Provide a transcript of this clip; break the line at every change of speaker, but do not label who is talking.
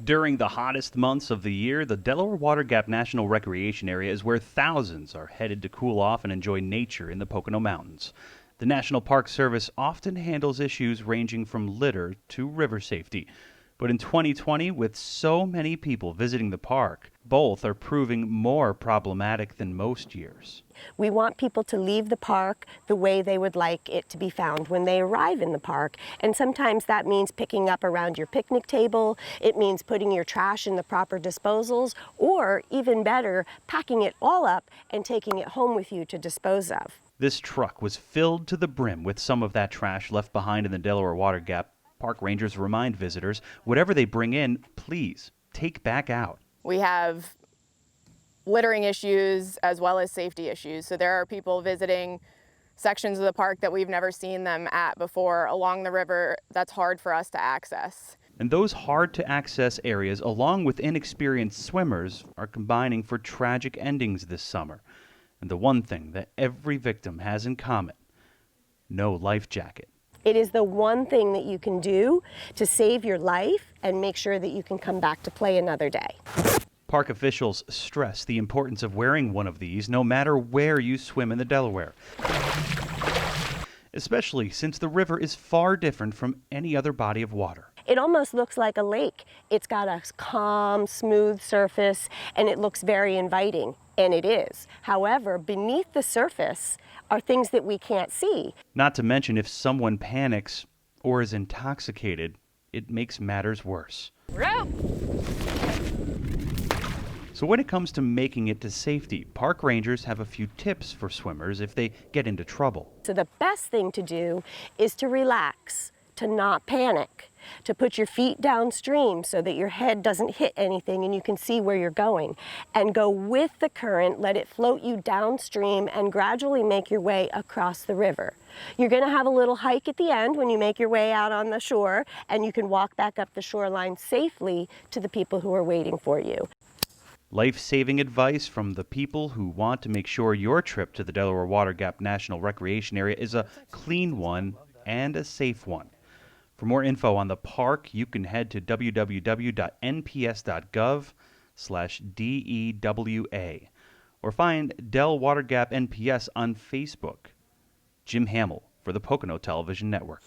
During the hottest months of the year, the Delaware Water Gap National Recreation Area is where thousands are headed to cool off and enjoy nature in the Pocono Mountains. The National Park Service often handles issues ranging from litter to river safety. But in 2020, with so many people visiting the park, both are proving more problematic than most years.
We want people to leave the park the way they would like it to be found when they arrive in the park. And sometimes that means picking up around your picnic table, it means putting your trash in the proper disposals, or even better, packing it all up and taking it home with you to dispose of.
This truck was filled to the brim with some of that trash left behind in the Delaware Water Gap. Park rangers remind visitors, whatever they bring in, please take back out.
We have littering issues as well as safety issues. So there are people visiting sections of the park that we've never seen them at before along the river that's hard for us to access.
And those hard-to-access areas, along with inexperienced swimmers, are combining for tragic endings this summer. And the one thing that every victim has in common, no life jacket.
It is the one thing that you can do to save your life and make sure that you can come back to play another day.
Park officials stress the importance of wearing one of these no matter where you swim in the Delaware, especially since the river is far different from any other body of water.
It almost looks like a lake. It's got a calm, smooth surface, and it looks very inviting, and it is. However, beneath the surface are things that we can't see.
Not to mention, if someone panics or is intoxicated, it makes matters worse.
Rope!
So when it comes to making it to safety, park rangers have a few tips for swimmers if they get into trouble.
So the best thing to do is to relax, to not panic, to put your feet downstream so that your head doesn't hit anything and you can see where you're going. And go with the current, let it float you downstream and gradually make your way across the river. You're going to have a little hike at the end when you make your way out on the shore, and you can walk back up the shoreline safely to the people who are waiting for you.
Life-saving advice from the people who want to make sure your trip to the Delaware Water Gap National Recreation Area is a clean one and a safe one. For more info on the park, you can head to www.nps.gov/DEWA or find Del Water Gap NPS on Facebook. Jim Hamill for the Pocono Television Network.